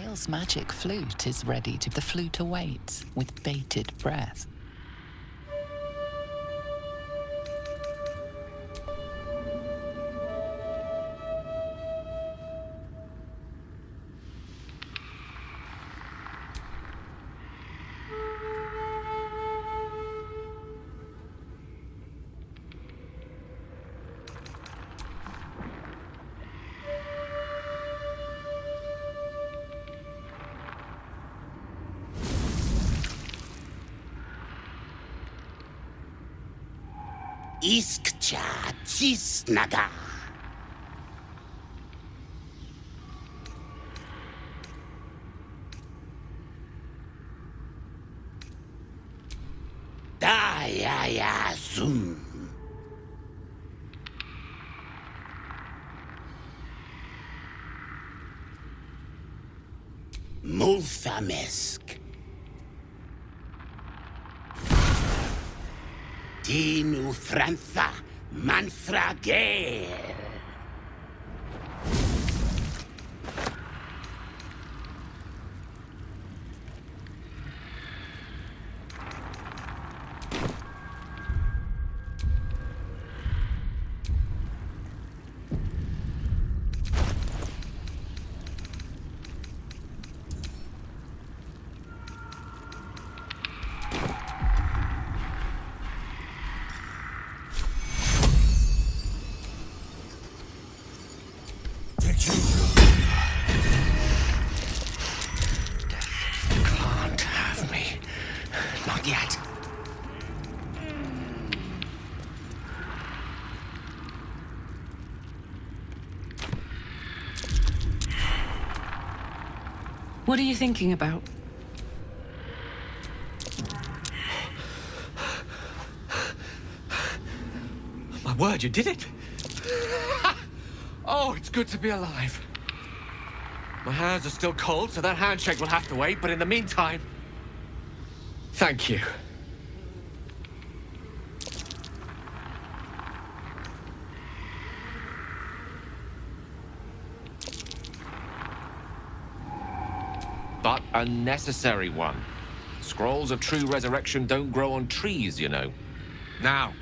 Gale's magic flute is ready to... The flute awaits with bated breath. Iskcha cisnaga. Daya zoom. Multhamesk. Dinu Frantha Manfragere. Can't have me. Not yet. What are you thinking about? My word, you did it! Oh, it's good to be alive. My hands are still cold, so that handshake will have to wait, but in the meantime... Thank you. But a necessary one. Scrolls of true resurrection don't grow on trees, you know. Now,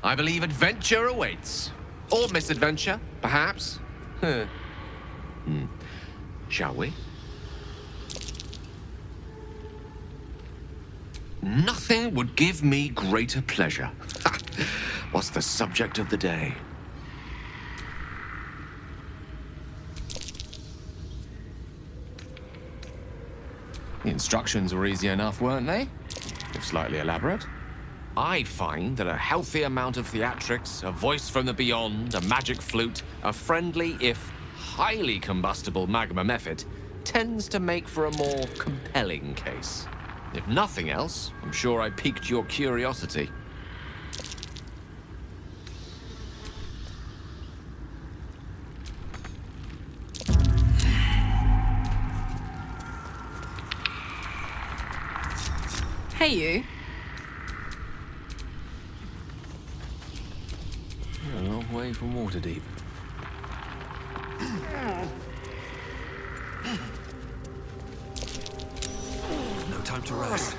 I believe adventure awaits. Or misadventure, perhaps. Shall we? Nothing would give me greater pleasure. What's the subject of the day? The instructions were easy enough, weren't they? If slightly elaborate. I find that a healthy amount of theatrics, a voice from the beyond, a magic flute, a friendly, if highly combustible magma method, tends to make for a more compelling case. If nothing else, I'm sure I piqued your curiosity. Hey, you. A long way from Waterdeep. No time to rest.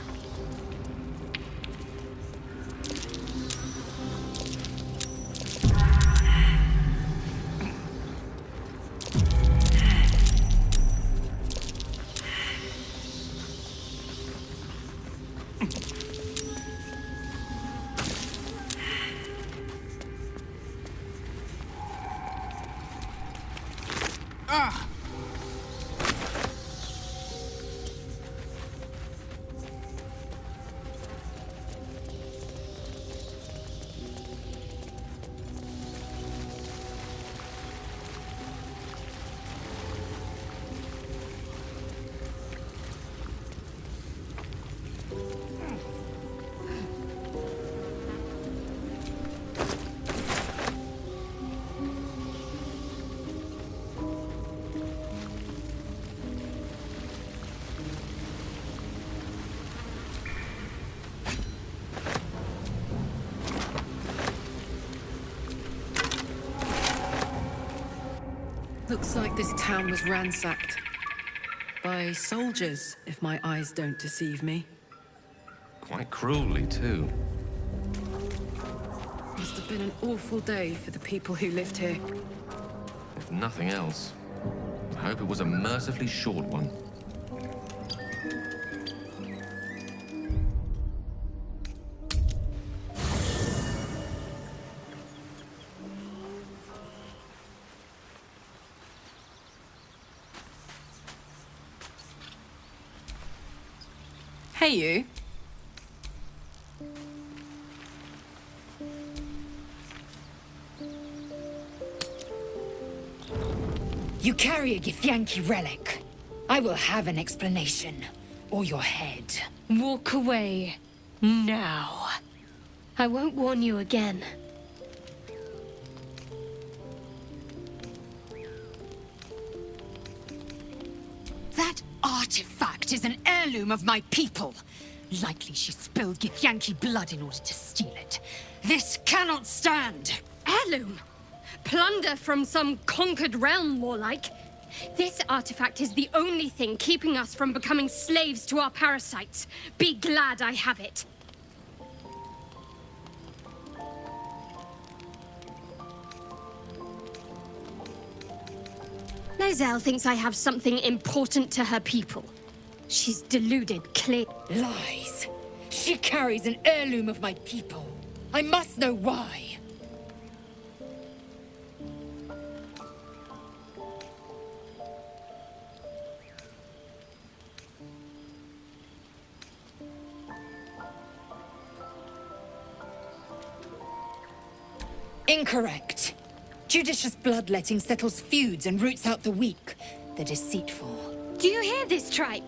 Looks like this town was ransacked. By soldiers, if my eyes don't deceive me. Quite cruelly, too. Must have been an awful day for the people who lived here. If nothing else, I hope it was a mercifully short one. Hey, you. You carry a Githyanki relic. I will have an explanation. Or your head. Walk away. Now. I won't warn you again. That artifact is an heirloom of my people. Likely she spilled Githyanki blood in order to steal it. This cannot stand. Heirloom? Plunder from some conquered realm, more like. This artifact is the only thing keeping us from becoming slaves to our parasites. Be glad I have it. Lae'zel thinks I have something important to her people. She's deluded, clear. Lies. She carries an heirloom of my people. I must know why. Incorrect. Judicious bloodletting settles feuds and roots out the weak, the deceitful. Do you hear this, tribe?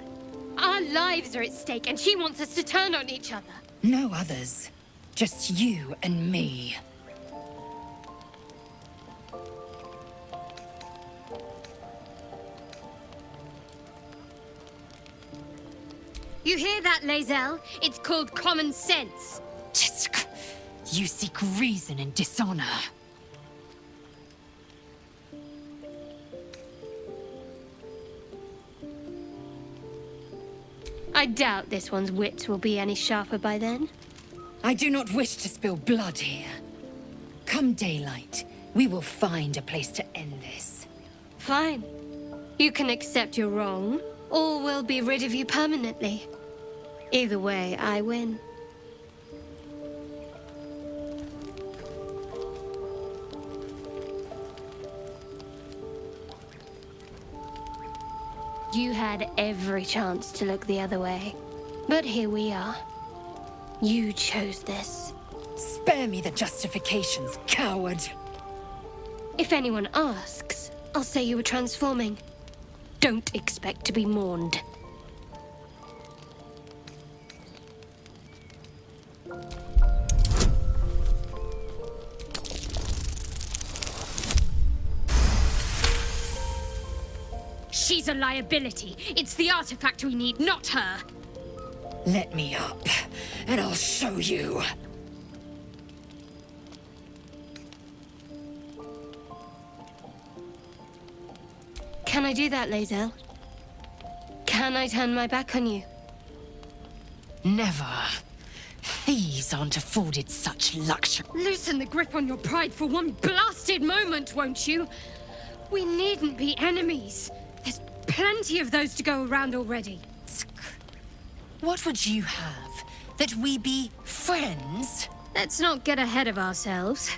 Our lives are at stake, and she wants us to turn on each other. No others. Just you and me. You hear that, Lae'zel? It's called common sense. Tisk. You seek reason in dishonor. I doubt this one's wits will be any sharper by then. I do not wish to spill blood here. Come daylight, we will find a place to end this. Fine. You can accept you're wrong, or we'll be rid of you permanently. Either way, I win. You had every chance to look the other way. But here we are. You chose this. Spare me the justifications, coward. If anyone asks, I'll say you were transforming. Don't expect to be mourned. She's a liability. It's the artifact we need, not her. Let me up, and I'll show you. Can I do that, Lae'zel? Can I turn my back on you? Never. Thieves aren't afforded such luxury. Loosen the grip on your pride for one blasted moment, won't you? We needn't be enemies. There's plenty of those to go around already. What would you have? That we be friends? Let's not get ahead of ourselves.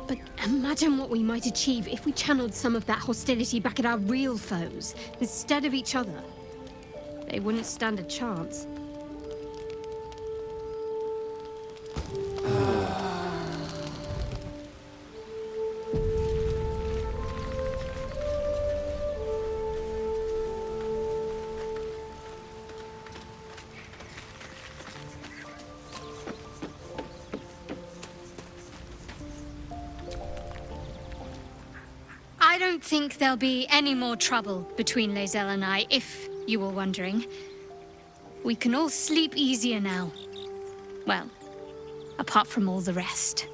But imagine what we might achieve if we channeled some of that hostility back at our real foes, instead of each other. They wouldn't stand a chance. I don't think there'll be any more trouble between Lae'zel and I, if you were wondering. We can all sleep easier now. Well, apart from all the rest.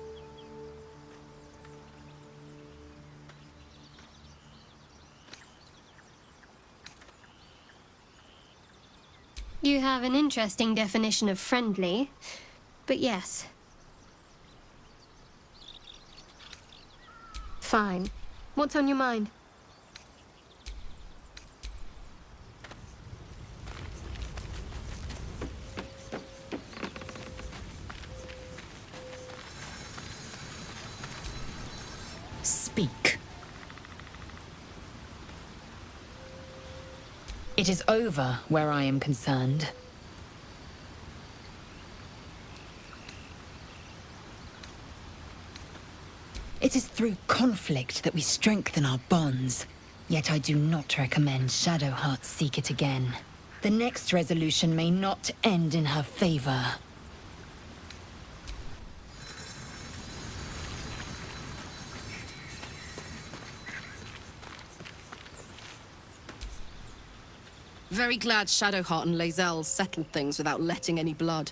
You have an interesting definition of friendly, but yes. Fine. What's on your mind? Speak. It is over where I am concerned. It is through conflict that we strengthen our bonds. Yet I do not recommend Shadowheart seek it again. The next resolution may not end in her favor. Very glad Shadowheart and Lae'zel settled things without letting any blood.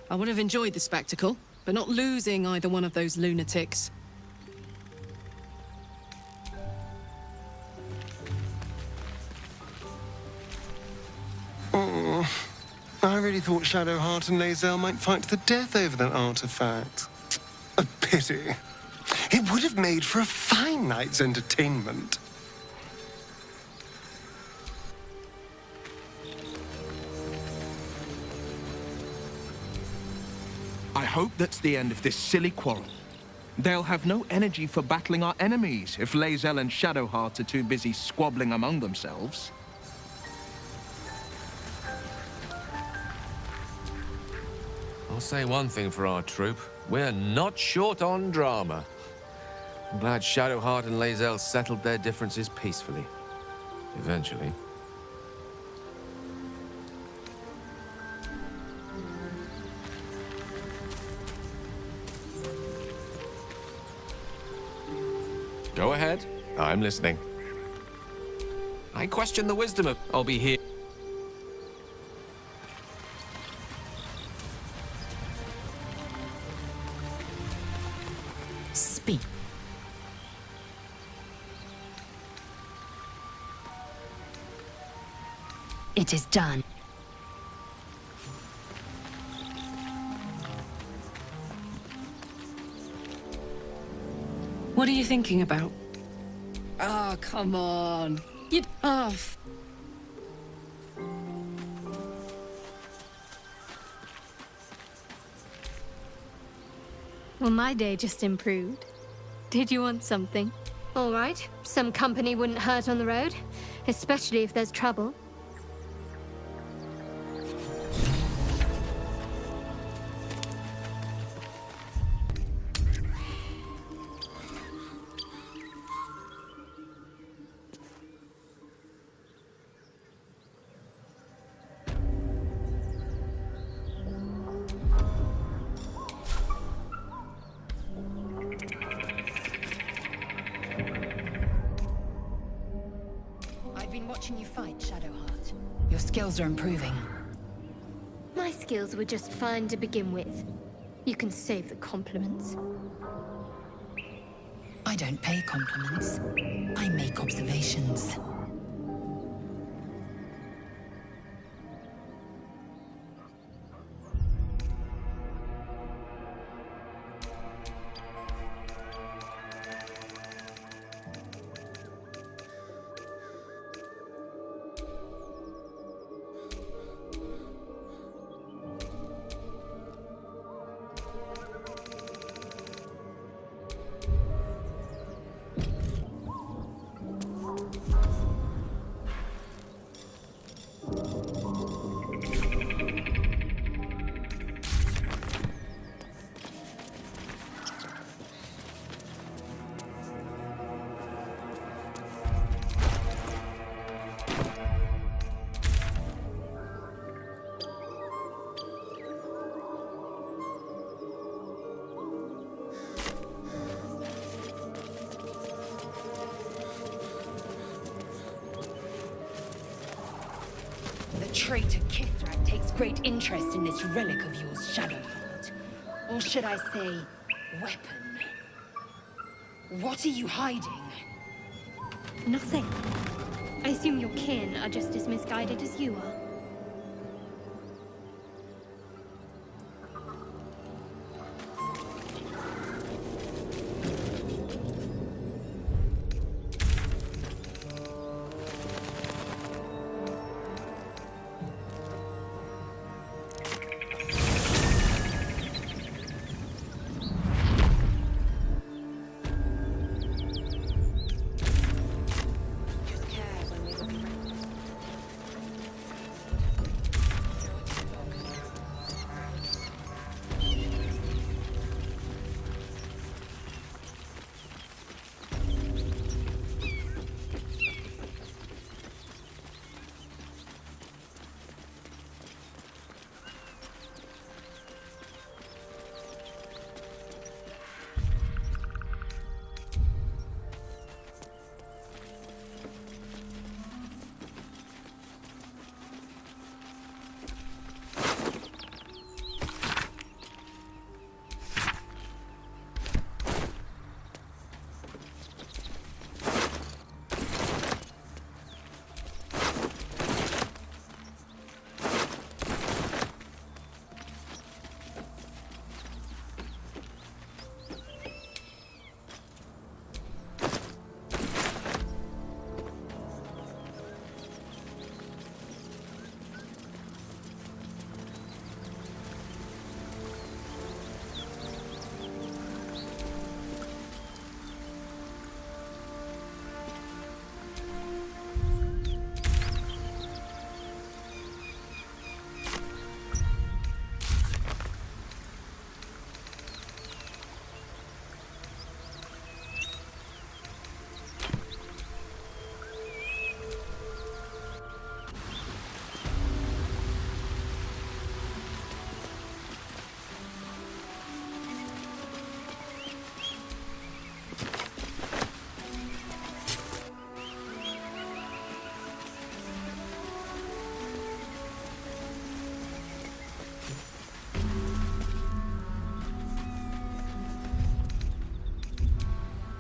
I would have enjoyed the spectacle, but not losing either one of those lunatics. Oh, I really thought Shadowheart and Lae'zel might fight to the death over that artifact. A pity. It would have made for a fine night's entertainment. I hope that's the end of this silly quarrel. They'll have no energy for battling our enemies if Lae'zel and Shadowheart are too busy squabbling among themselves. I'll say one thing for our troop. We're not short on drama. I'm glad Shadowheart and Lae'zel settled their differences peacefully. Eventually. Go ahead. I'm listening. I question the wisdom of... I'll be here. Speak. It is done. What are you thinking about? Oh, come on. You'd... Oh, Well, my day just improved. Did you want something? All right. Some company wouldn't hurt on the road, especially if there's trouble. I've been watching you fight, Shadowheart. Your skills are improving. My skills were just fine to begin with. You can save the compliments. I don't pay compliments. I make observations. The traitor Kithrak takes great interest in this relic of yours, Shadowheart. Or should I say, weapon. What are you hiding? Nothing. I assume your kin are just as misguided as you are.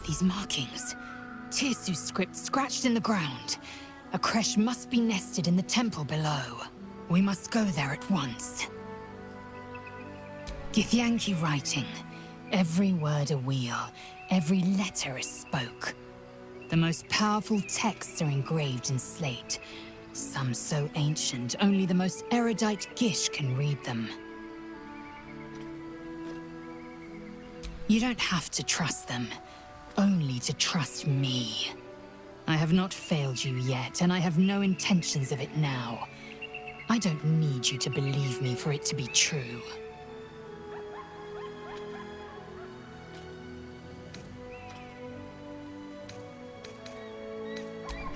these markings. Tirsu script scratched in the ground. A creche must be nested in the temple below. We must go there at once. Githyanki writing. Every word a wheel, every letter a spoke. The most powerful texts are engraved in slate. Some so ancient, only the most erudite Gish can read them. You don't have to trust them, only to trust me. I have not failed you yet, and I have no intentions of it now. I don't need you to believe me for it to be true.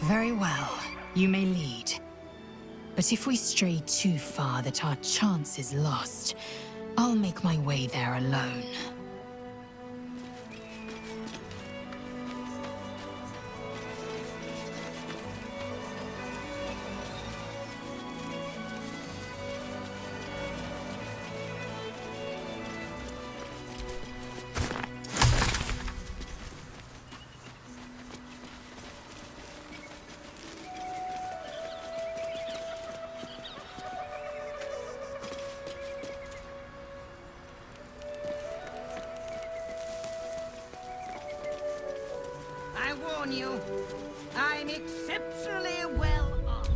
Very well, you may lead. But if we stray too far that our chance is lost, I'll make my way there alone. I warn you, I'm exceptionally well armed.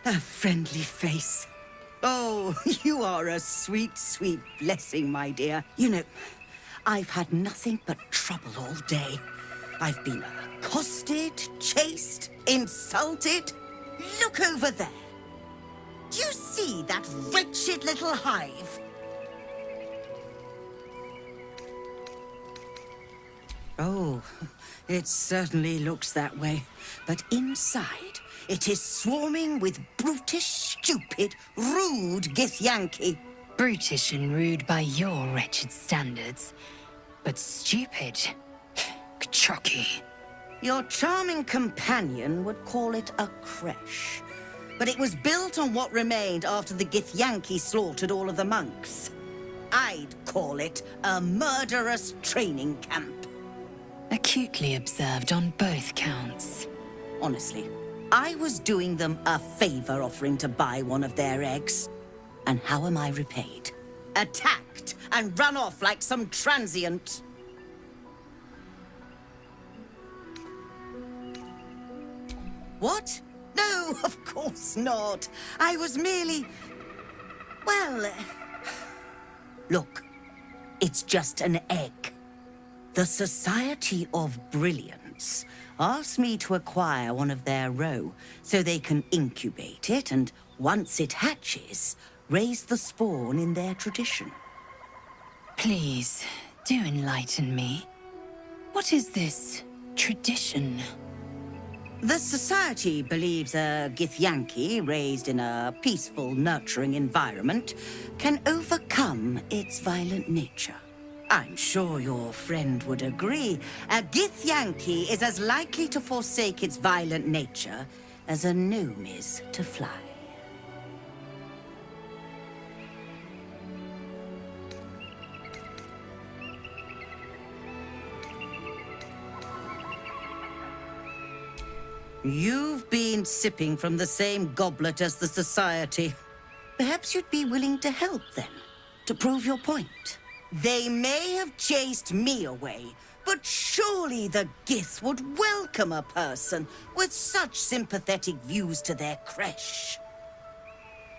A friendly face. Oh, you are a sweet, sweet blessing, my dear. You know, I've had nothing but trouble all day. I've been accosted, chased, insulted. Look over there. Do you see that wretched little hive? Oh, it certainly looks that way. But inside, it is swarming with brutish, stupid, rude Githyanki. Brutish and rude by your wretched standards, but stupid. Kchoki. Your charming companion would call it a creche. But it was built on what remained after the Githyanki slaughtered all of the monks. I'd call it a murderous training camp. Acutely observed on both counts. Honestly, I was doing them a favor offering to buy one of their eggs. And how am I repaid? Attacked and run off like some transient. What? No, of course not. I was merely... Well... Look, it's just an egg. The Society of Brilliance asked me to acquire one of their roe so they can incubate it and, once it hatches, raise the spawn in their tradition. Please, do enlighten me. What is this tradition? The Society believes a Githyanki raised in a peaceful, nurturing environment can overcome its violent nature. I'm sure your friend would agree. A Githyanki is as likely to forsake its violent nature as a gnome is to fly. You've been sipping from the same goblet as the Society. Perhaps you'd be willing to help then, to prove your point. They may have chased me away, but surely the Gith would welcome a person with such sympathetic views to their creche.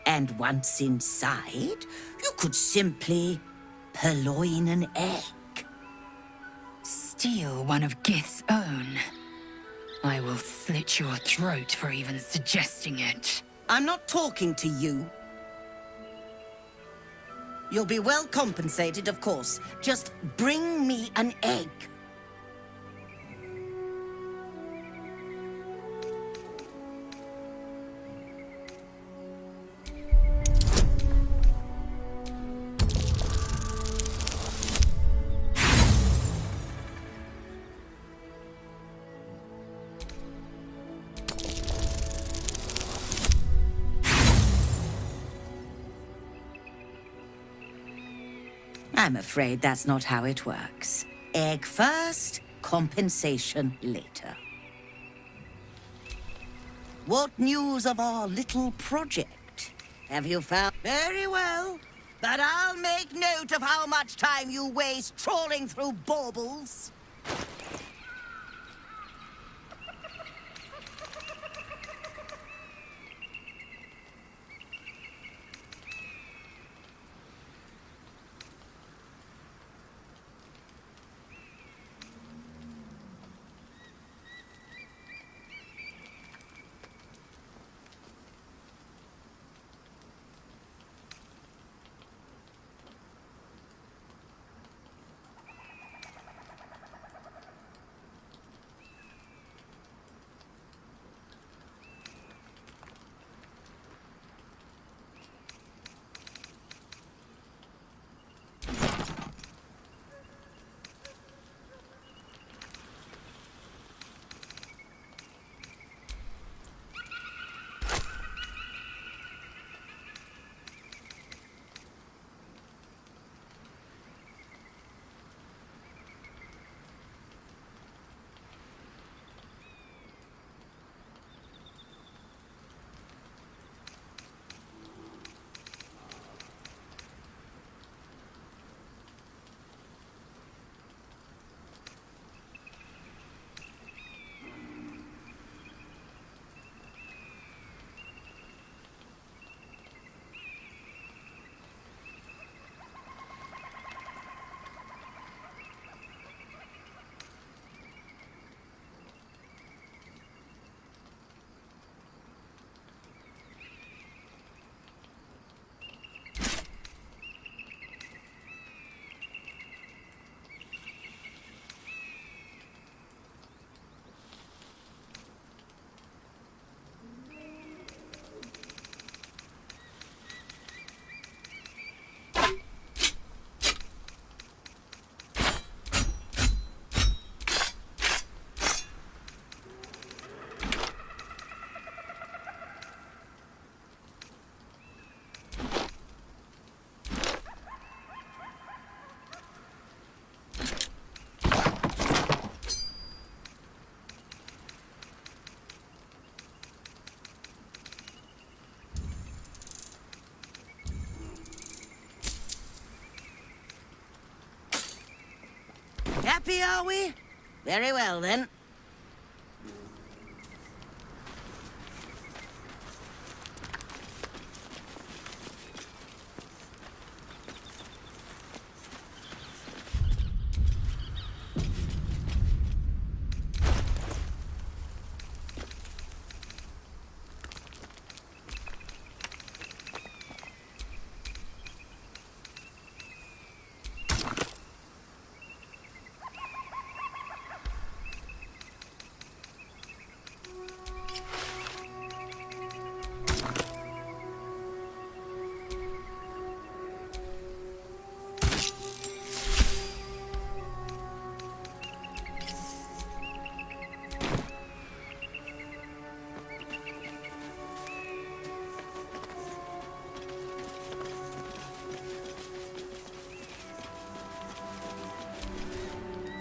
And once inside, you could simply purloin an egg. Steal one of Gith's own. I will slit your throat for even suggesting it. I'm not talking to you. You'll be well compensated, of course. Just bring me an egg. I'm afraid that's not how it works. Egg first, compensation later. What news of our little project? Have you found... Very well. But I'll make note of how much time you waste trawling through baubles. Happy, are we? Very well, then.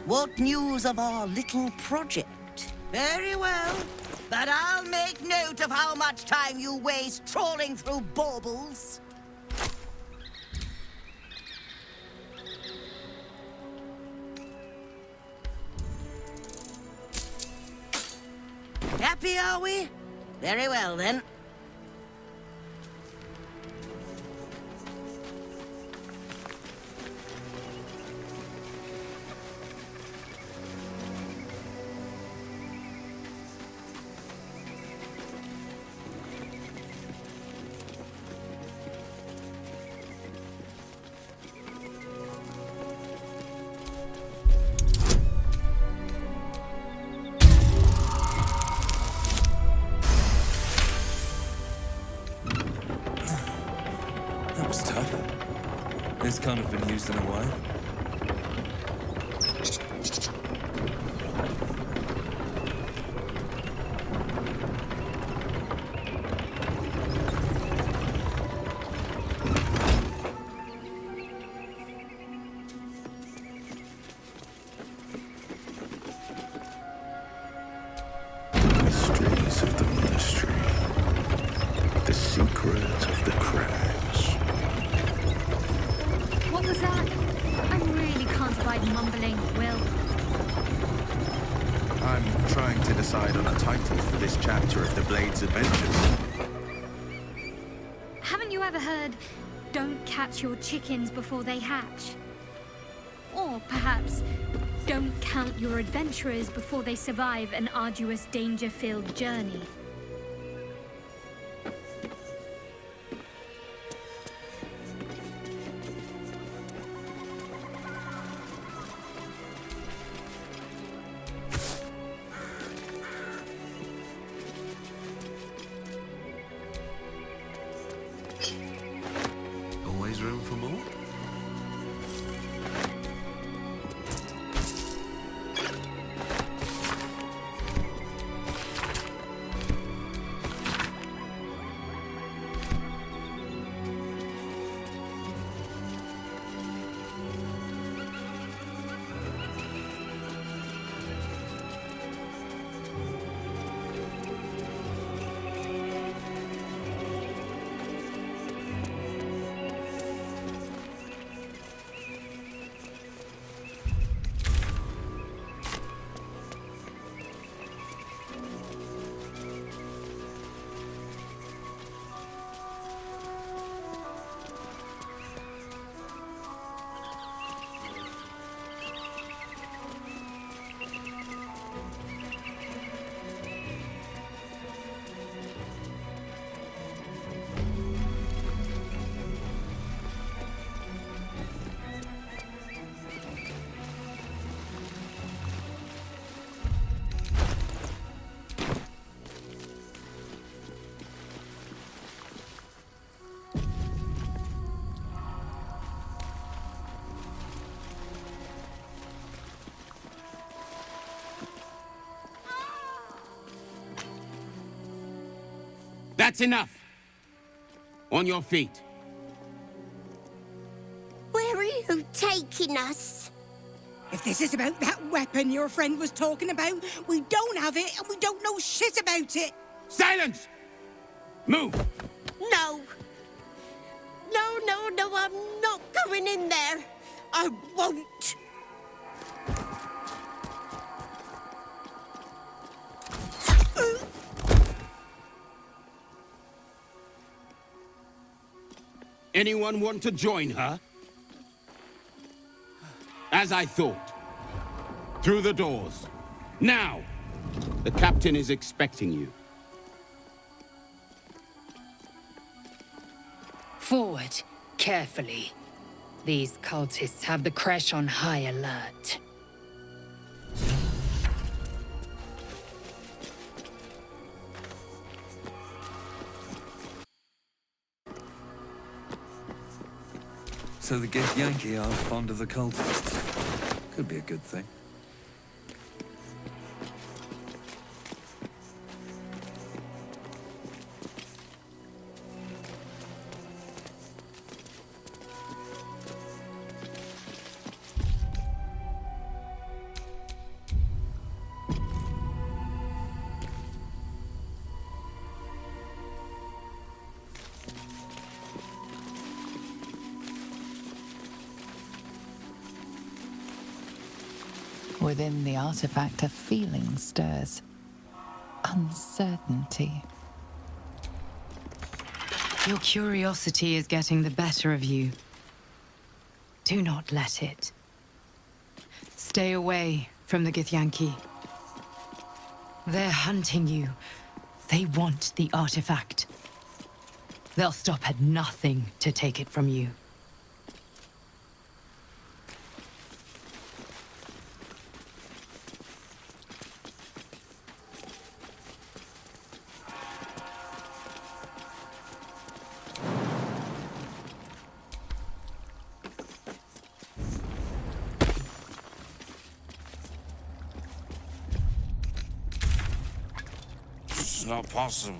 What news of our little project? Very well. But I'll make note of how much time you waste trawling through baubles. Happy, are we? Very well, then. This can't have been used in a while. mumbling, Will? I'm trying to decide on a title for this chapter of the Blade's adventures. Haven't you ever heard, don't catch your chickens before they hatch? Or perhaps, don't count your adventurers before they survive an arduous, danger-filled journey. Always room for more? That's enough. On your feet. Where are you taking us? If this is about that weapon your friend was talking about, we don't have it and we don't know shit about it. Silence! Move! No. No, I'm not going in there. I won't. Anyone want to join her? As I thought. Through the doors. Now! The captain is expecting you. Forward, carefully. These cultists have the Kresh on high alert. So the Githyanki are fond of the cultists. Could be a good thing. Within the artifact, a feeling stirs. Uncertainty. Your curiosity is getting the better of you. Do not let it. Stay away from the Githyanki. They're hunting you. They want the artifact. They'll stop at nothing to take it from you. It's not possible.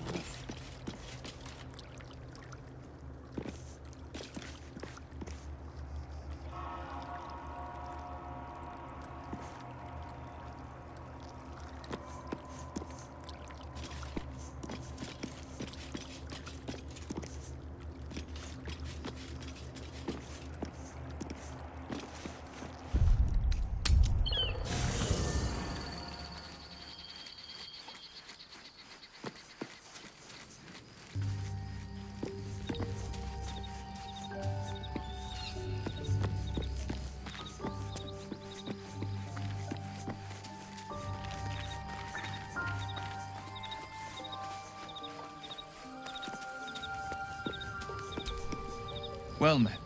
Well met.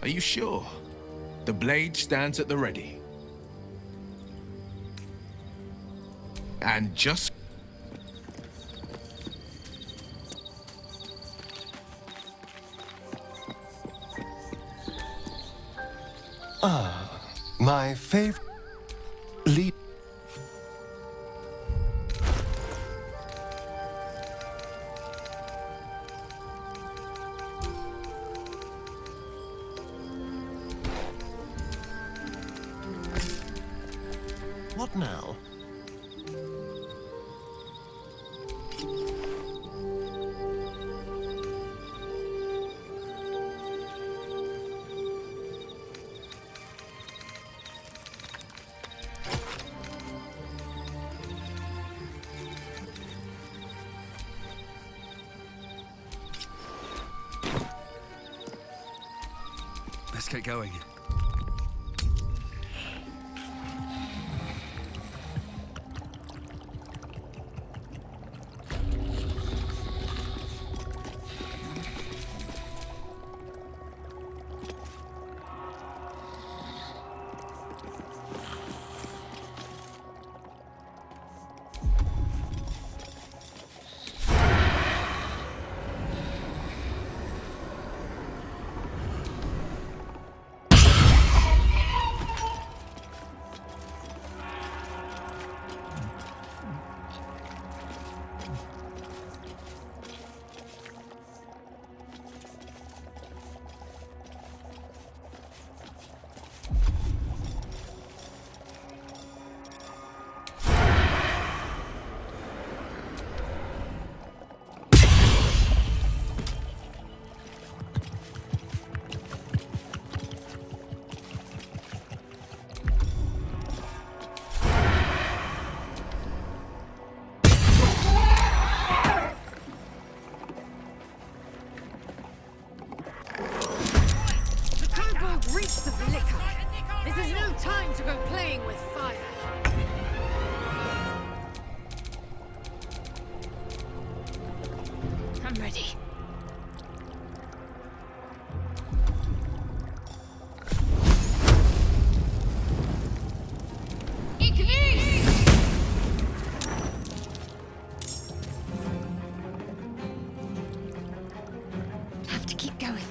Are you sure? The blade stands at the ready. And just... My favorite lead. What now? Let's get going. Reeks of liquor. This is no time to go playing with fire. I'm ready. Have to keep going.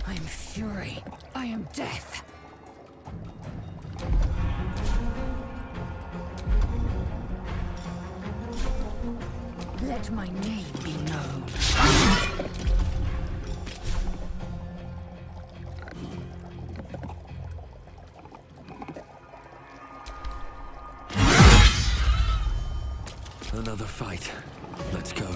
I am fury. I am death. Let my name be known. Another fight. Let's go.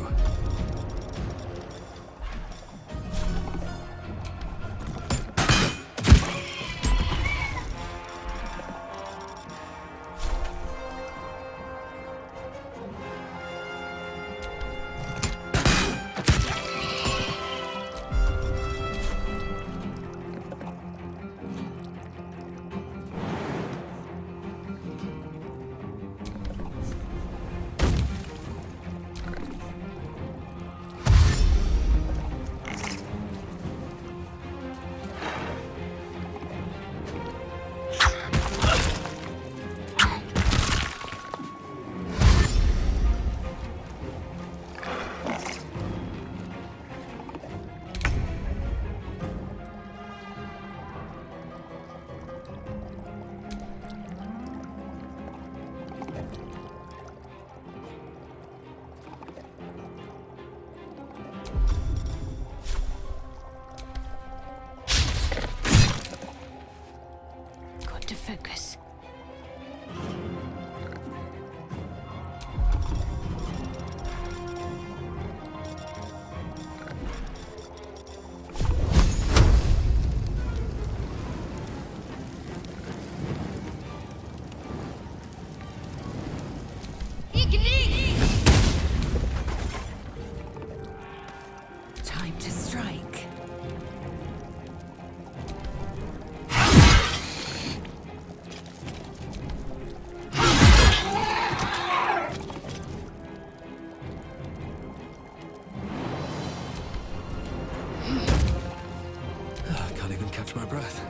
can't even catch my breath.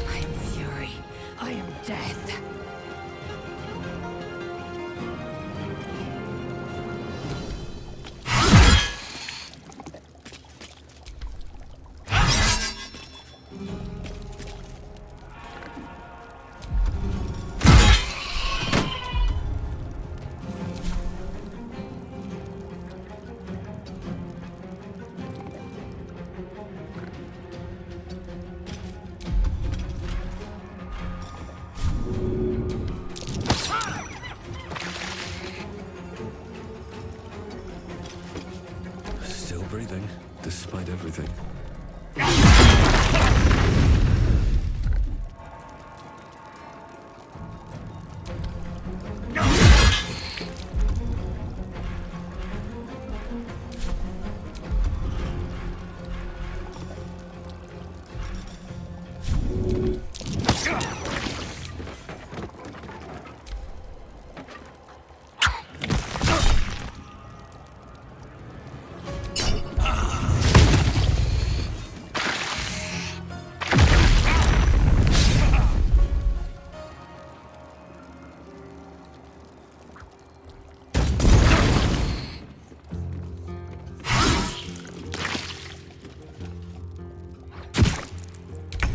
I am fury. I am death. Still breathing, despite everything.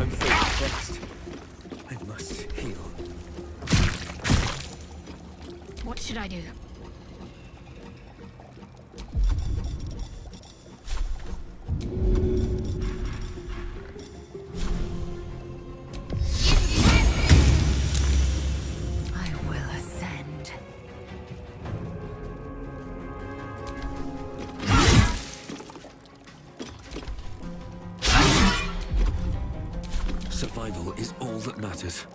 I'm fully fixed. I must heal. What should I do? I will ascend. Survival is all that matters.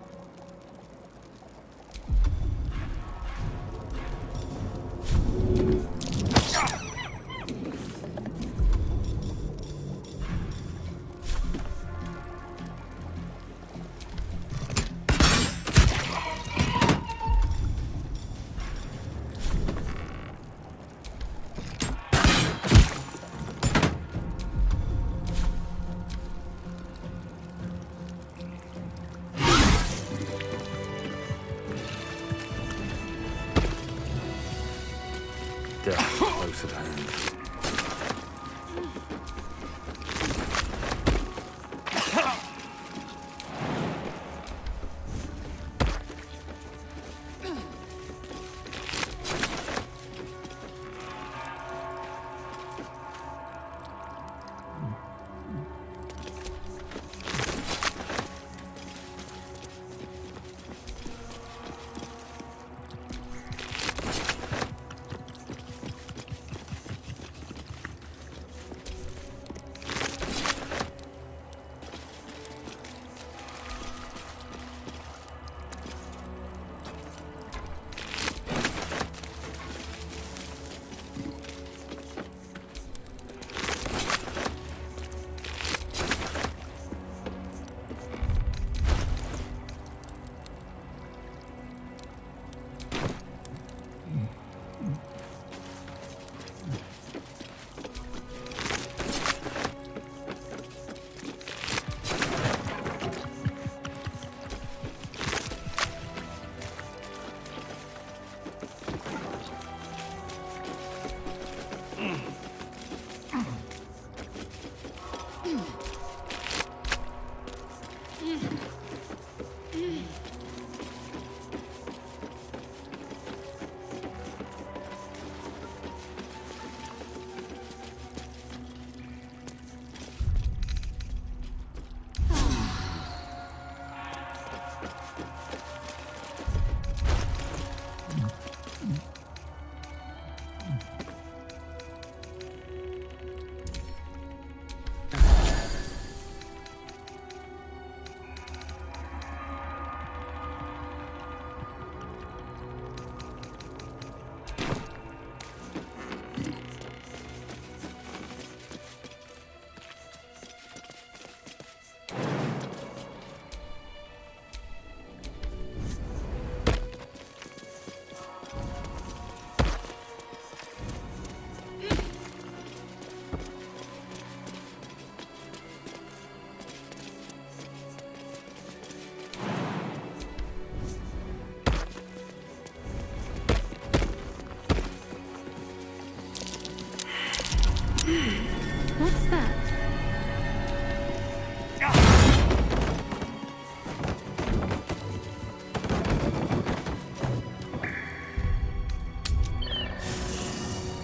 What's that?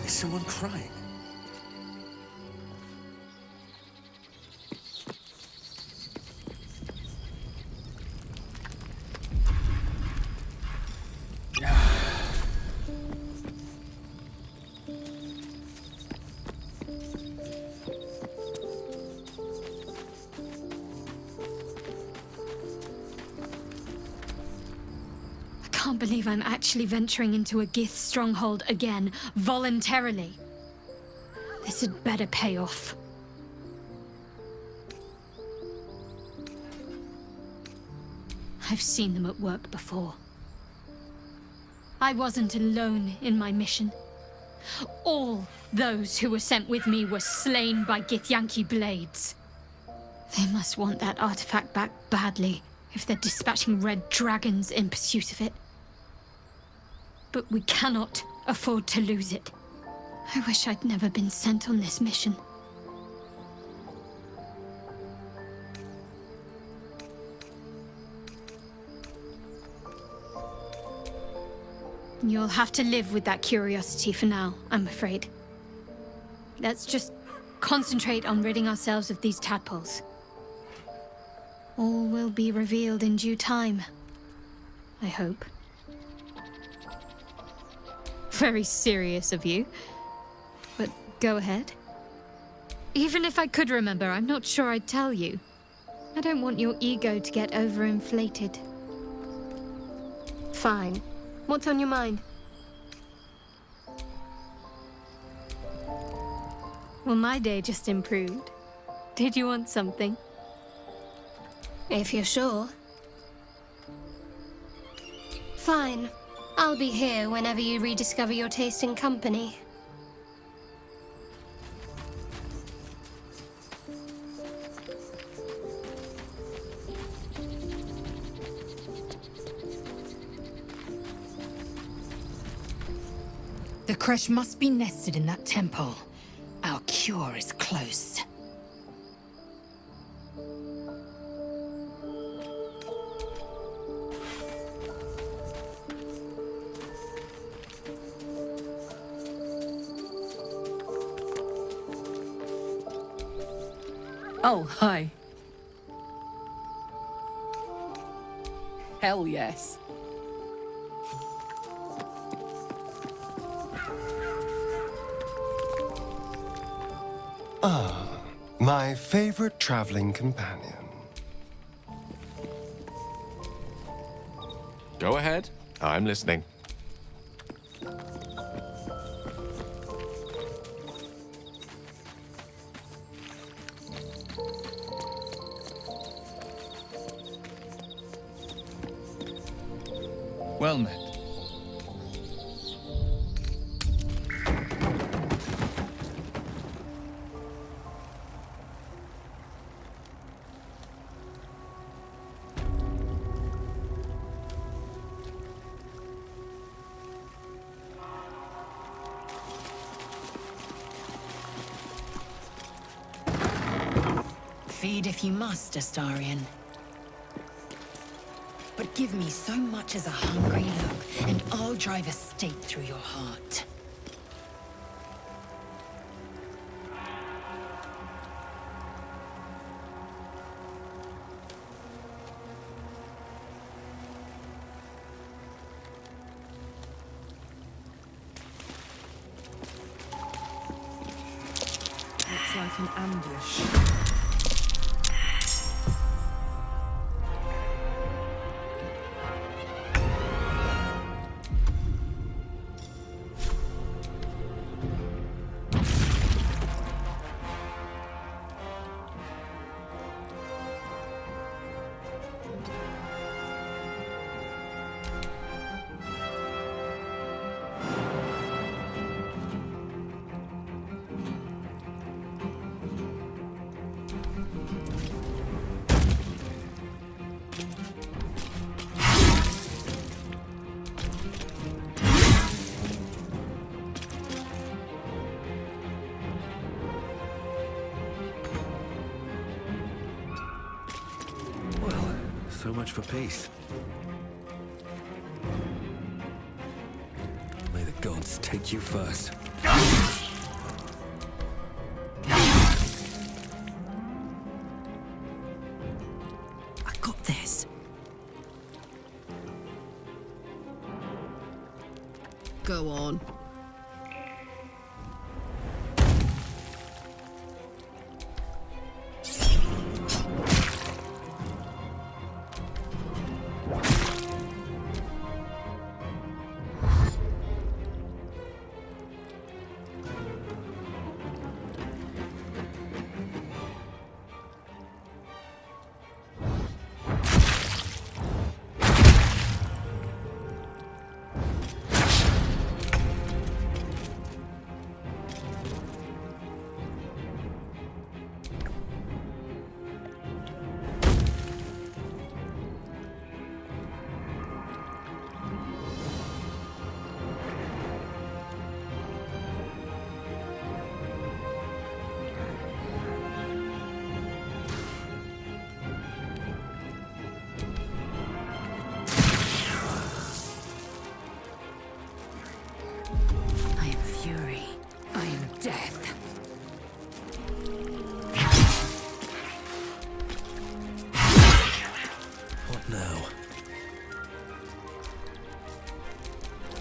Is someone crying? I can't believe I'm actually venturing into a Gith stronghold again, voluntarily. This had better pay off. I've seen them at work before. I wasn't alone in my mission. All those who were sent with me were slain by Githyanki blades. They must want that artifact back badly if they're dispatching red dragons in pursuit of it. But we cannot afford to lose it. I wish I'd never been sent on this mission. You'll have to live with that curiosity for now, I'm afraid. Let's just concentrate on ridding ourselves of these tadpoles. All will be revealed in due time, I hope. Very serious of you, but go ahead. Even if I could remember, I'm not sure I'd tell you. I don't want your ego to get overinflated. Fine. What's on your mind? Well, my day just improved. Did you want something? If you're sure. Fine. I'll be here whenever you rediscover your taste in company. The Kresh must be nested in that temple. Our cure is close. Oh, hi. Hell yes. Ah, my favorite traveling companion. Go ahead. I'm listening. Well met. Feed if you must, Astarion. But give me so much as a hungry look, and I'll drive a stake through your heart. Looks like an ambush. So much for peace. May the gods take you first. I got this. Go on.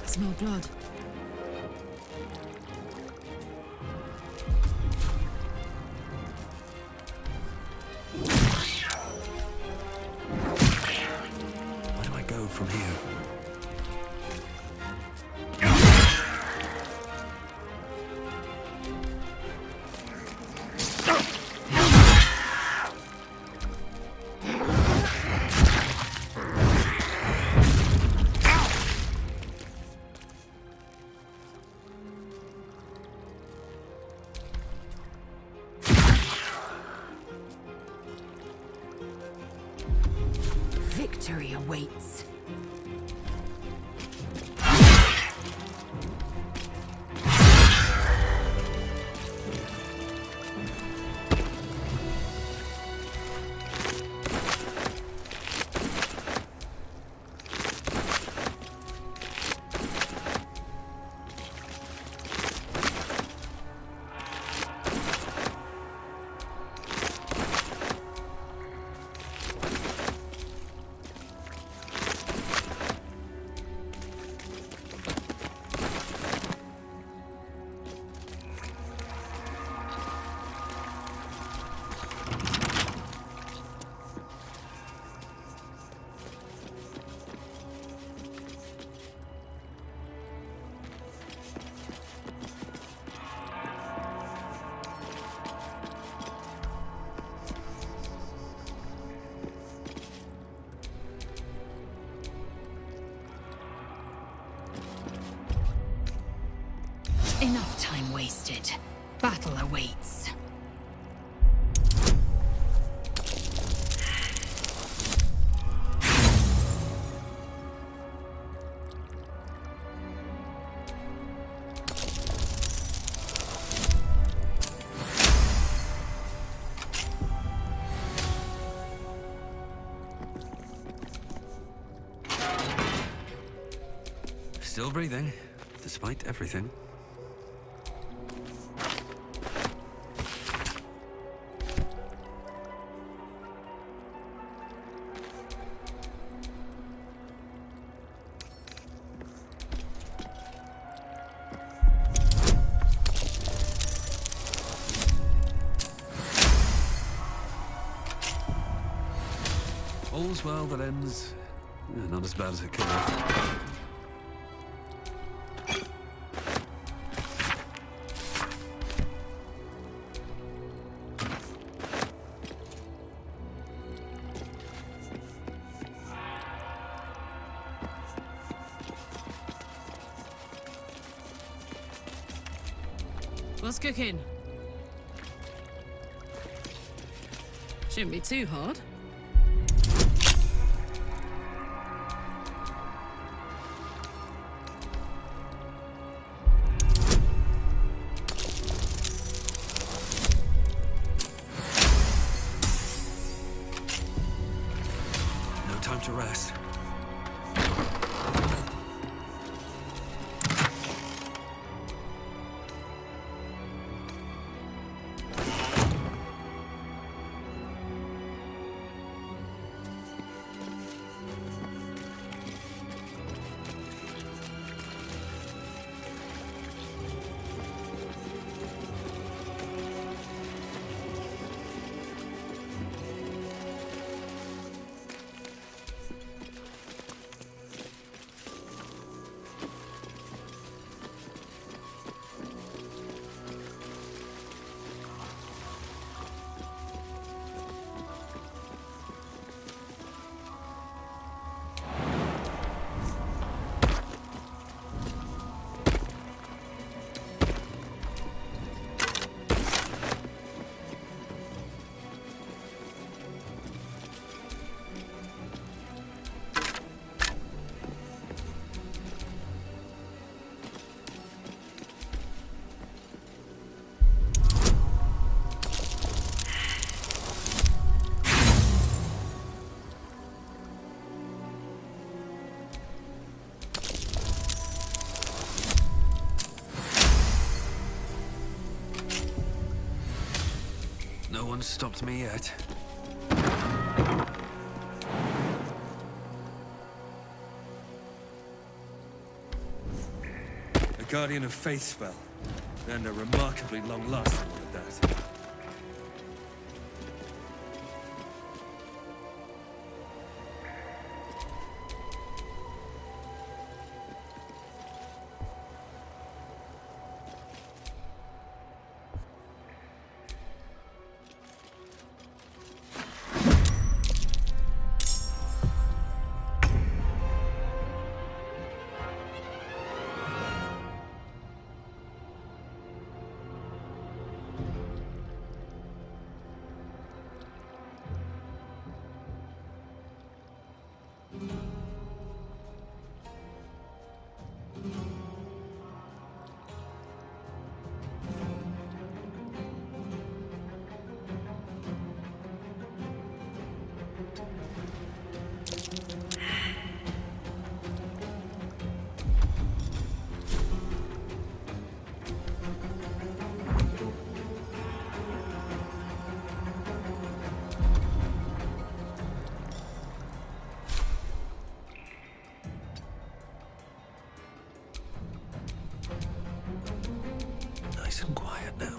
Smell blood. Where do I go from here? Victory awaits. Enough time wasted. Battle awaits. Still breathing, despite everything. All's well that ends... not as bad as it could have. What's cooking? Shouldn't be too hard. No time to rest. No one's stopped me yet. A Guardian of Faith spell, and a remarkably long-lasting one at that. Nice and quiet now.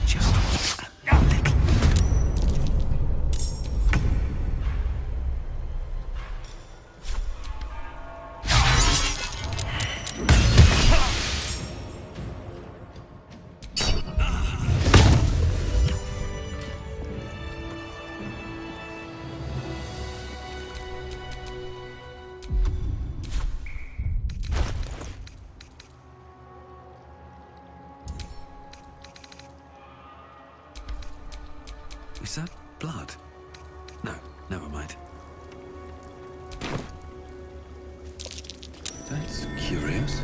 Just a little. Is that blood? No, never mind. That's curious.